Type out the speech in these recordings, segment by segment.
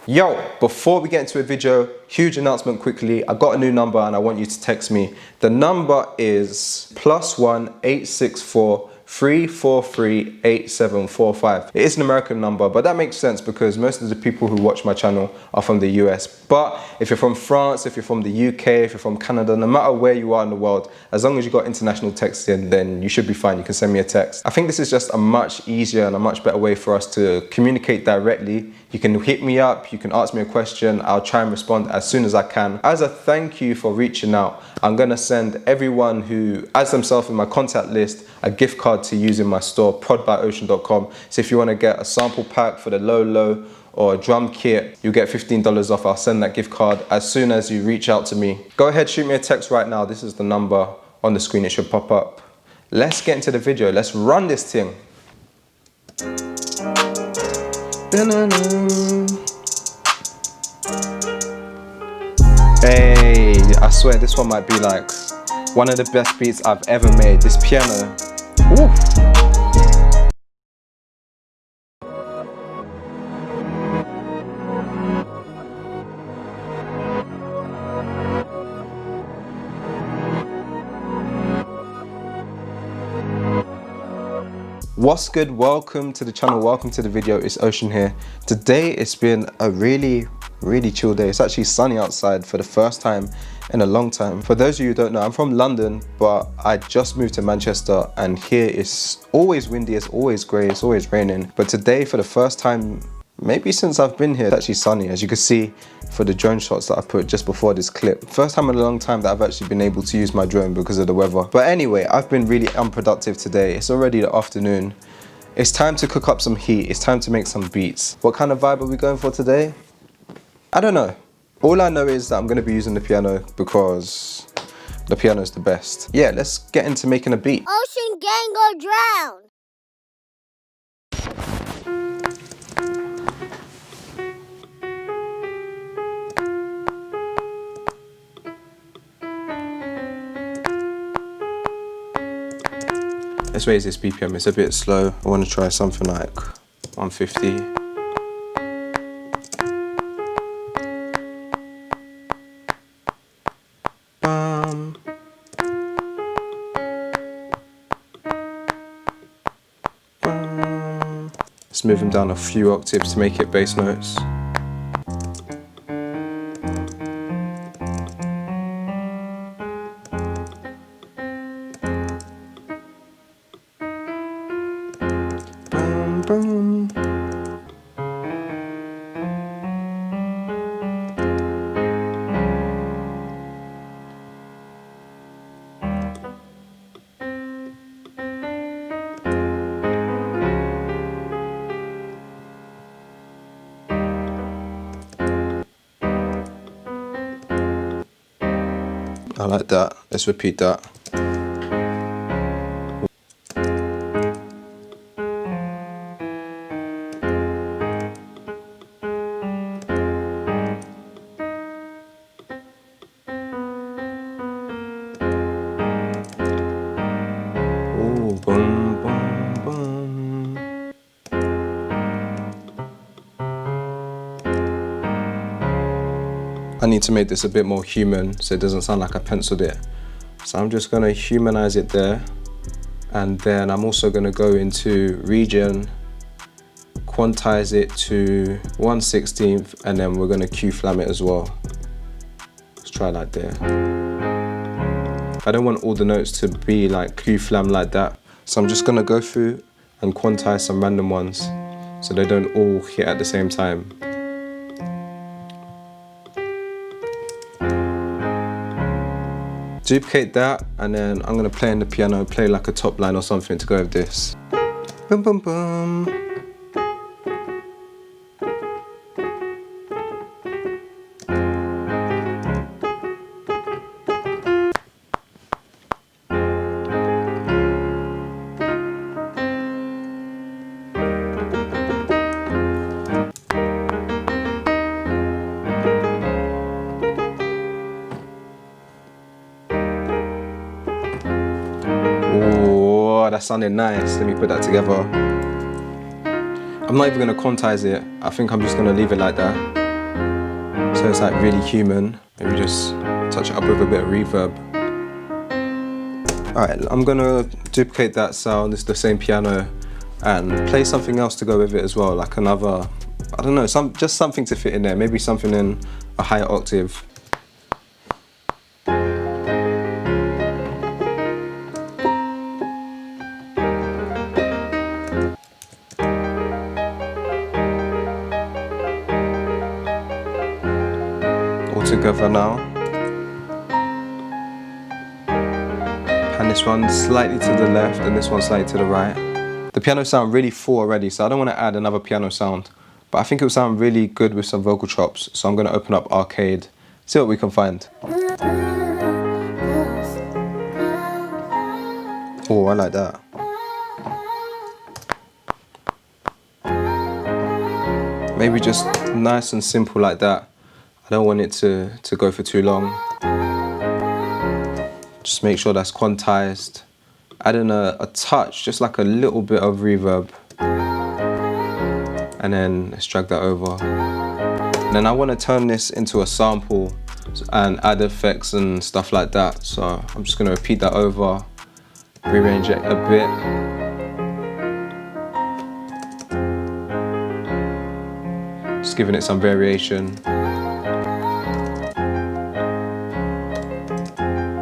Yo, before we get into a video, huge announcement quickly. I got a new number and I want you to text me. The number is +1 864 343 8745. It is an American number, but that makes sense because most of the people who watch my channel are from the US. But if you're from France, if you're from the UK, if you're from Canada, no matter where you are in the world, as long as you got international texting, then you should be fine. You can send me a text. I think this is just a much easier and a much better way for us to communicate directly. You can hit me up, you can ask me a question, I'll try and respond as soon as I can. As a thank you for reaching out, I'm gonna send everyone who adds themselves in my contact list a gift card to use in my store, prodbyocean.com. So if you wanna get a sample pack for the low or a drum kit, you get $15 off. I'll send that gift card as soon as you reach out to me. Go ahead, shoot me a text right now. This is the number on the screen, it should pop up. Let's get into the video, let's run this thing. Hey, I swear this one might be like one of the best beats I've ever made. This piano. Ooh. What's good? Welcome to the channel, welcome to the video. It's Ocean here. Today it's been a really chill day. It's actually sunny outside for the first time in a long time. For those of you who don't know, I'm from London, but I just moved to Manchester and here it's always windy, it's always grey, it's always raining. But today for the first time, maybe since I've been here, it's actually sunny, as you can see for the drone shots that I put just before this clip. First time in a long time that I've actually been able to use my drone because of the weather. But anyway, I've been really unproductive today. It's already the afternoon. It's time to cook up some heat. It's time to make some beats. What kind of vibe are we going for today? I don't know. All I know is that I'm gonna be using the piano because the piano is the best. Yeah, let's get into making a beat. Ocean gang or drown. Let's raise this BPM, it's a bit slow. I want to try something like 150. Let's move them down a few octaves to make it bass notes. I like that. Let's repeat that. Ooh, boom, boom, boom. I need to make this a bit more human so it doesn't sound like I penciled it. So I'm just gonna humanize it there. And then I'm also gonna go into region, quantize it to 1/16, and then we're gonna Q-flam it as well. Let's try like there. I don't want all the notes to be like Q-flam like that. So I'm just gonna go through and quantize some random ones so they don't all hit at the same time. Duplicate that, and then I'm gonna play in the piano, play like a top line or something to go with this. Boom, boom, boom. Oh, that sounded nice. Let me put that together. I'm not even gonna quantize it. I think I'm just gonna leave it like that. So it's like really human. Maybe just touch it up with a bit of reverb. Alright, I'm gonna duplicate that sound. It's the same piano, and play something else to go with it as well, like another, I don't know, just something to fit in there. Maybe something in a higher octave. All together now. And this one slightly to the left and this one slightly to the right. The piano sound really full already, so I don't want to add another piano sound, but I think it will sound really good with some vocal chops, so I'm going to open up Arcade, see what we can find. Oh, I like that. Maybe just nice and simple like that. I don't want it to go for too long. Just make sure that's quantized. Add in a touch, just like a little bit of reverb. And then let's drag that over. And then I want to turn this into a sample and add effects and stuff like that. So I'm just going to repeat that over, rearrange it a bit. Just giving it some variation.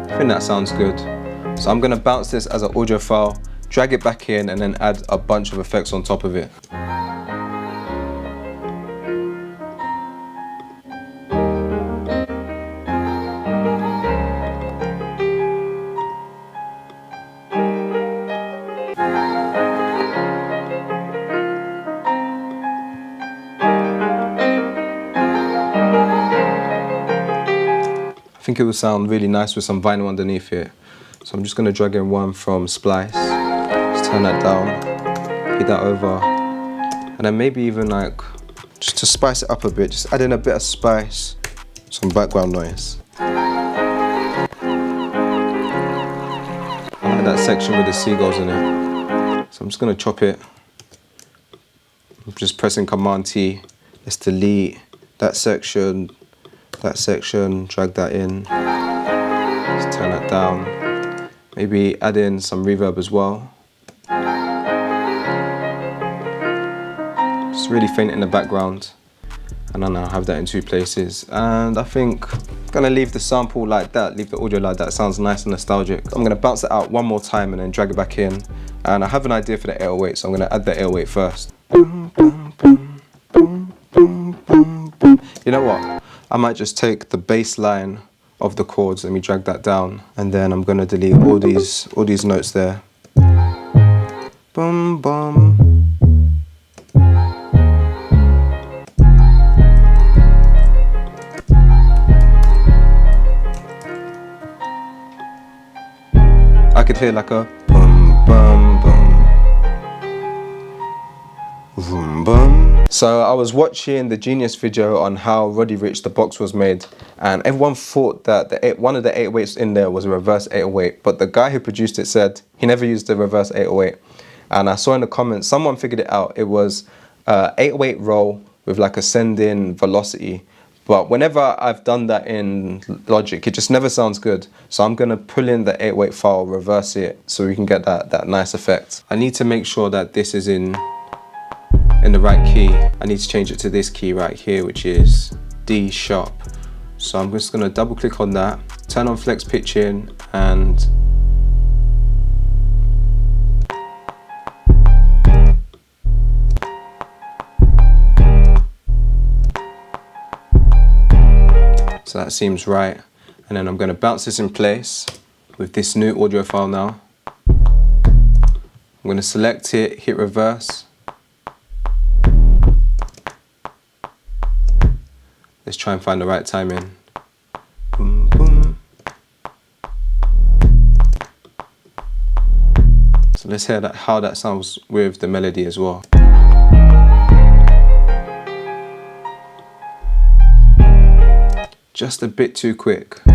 I think that sounds good. So I'm going to bounce this as an audio file, drag it back in, and then add a bunch of effects on top of it. I think it will sound really nice with some vinyl underneath it. So I'm just going to drag in one from Splice, just turn that down, hit that over, and then maybe even like, just to spice it up a bit, just add in a bit of spice, some background noise. I like that section with the seagulls in it. So I'm just going to chop it. I'm just pressing Command T, let's delete that section, drag that in, just turn that down. Maybe add in some reverb as well. Just really faint in the background. And then I'll have that in two places. And I think I'm gonna leave the sample like that, leave the audio like that. It sounds nice and nostalgic. I'm gonna bounce it out one more time and then drag it back in. And I have an idea for the 808, so I'm gonna add the 808 first. You know what? I might just take the bass line of the chords, let me drag that down, and then I'm gonna delete all these notes there. Bum bum. I could hear like a bum bum bum. Boom bum. So I was watching the Genius video on how Roddy Ricch the box was made, and everyone thought that one of the 808s in there was a reverse 808, but the guy who produced it said he never used the reverse 808. And I saw in the comments someone figured it out. It was 808 roll with like ascending velocity, but whenever I've done that in Logic, it just never sounds good. So I'm gonna pull in the 808 file, reverse it, so we can get that nice effect. I need to make sure that this is in the right key. I need to change it to this key right here, which is D sharp. So I'm just going to double click on that, turn on flex pitching, and so that seems right. And then I'm going to bounce this in place with this new audio file now. I'm going to select it, hit reverse. Let's try and find the right timing. Boom, boom. So let's hear how that sounds with the melody as well. Just a bit too quick. I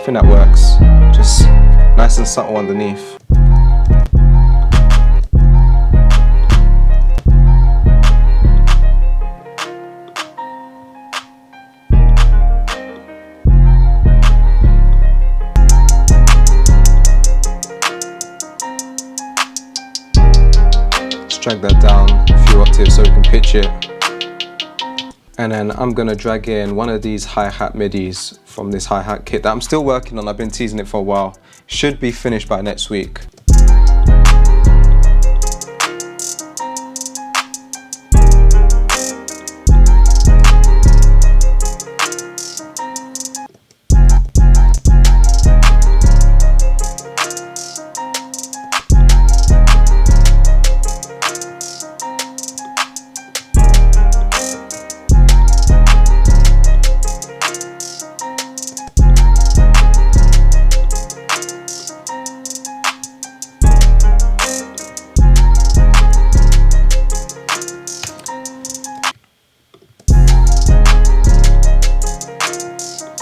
think that works. Just nice and subtle underneath. Just drag that down a few octaves so we can pitch it. And then I'm gonna drag in one of these hi-hat midis from this hi-hat kit that I'm still working on. I've been teasing it for a while. Should be finished by next week.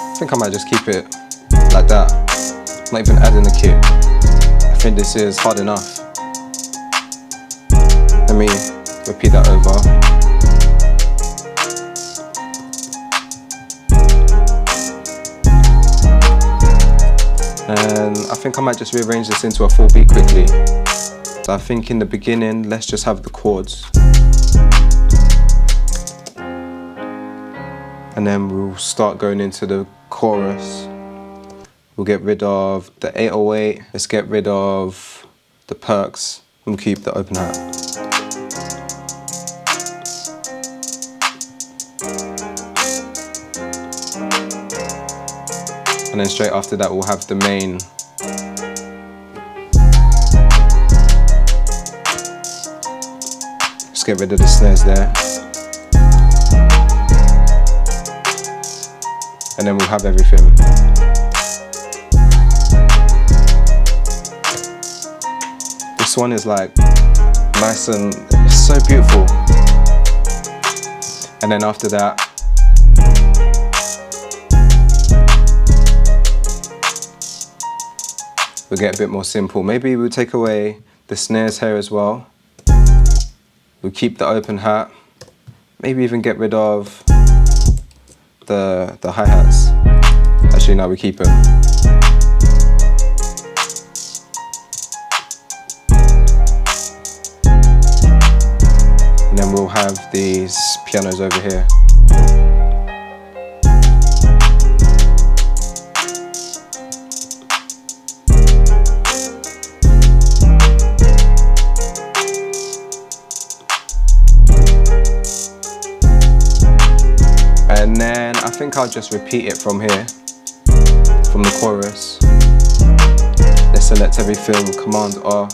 I think I might just keep it like that, not even adding the kit. I think this is hard enough. Let me repeat that over. And I think I might just rearrange this into a full beat quickly. So I think in the beginning, let's just have the chords. And then we'll start going into the chorus. We'll get rid of the 808. Let's get rid of the perks. We'll keep the open hat. And then straight after that, we'll have the main. Let's get rid of the snares there. And then we'll have everything. This one is like nice and it's so beautiful. And then after that, we'll get a bit more simple. Maybe we'll take away the snares here as well. We'll keep the open hat. Maybe even get rid of the hi-hats. Actually, no, we keep them. And then we'll have these pianos over here. And then I think I'll just repeat it from here, from the chorus. Let's select everything, Command R.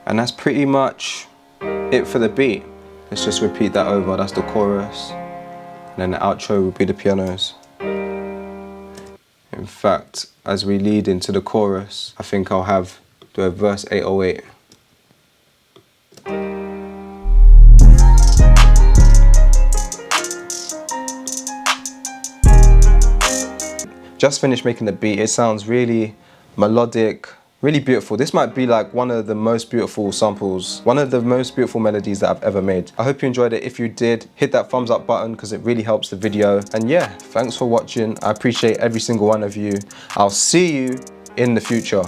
And that's pretty much it for the beat. Let's just repeat that over, that's the chorus. And then the outro will be the pianos. In fact, as we lead into the chorus, I think I'll have the verse 808. Just finished making the beat. It sounds really melodic, really beautiful. This might be like one of the most beautiful samples, one of the most beautiful melodies that I've ever made. I hope you enjoyed it. If you did, hit that thumbs up button because it really helps the video. And yeah, thanks for watching. I appreciate every single one of you. I'll see you in the future.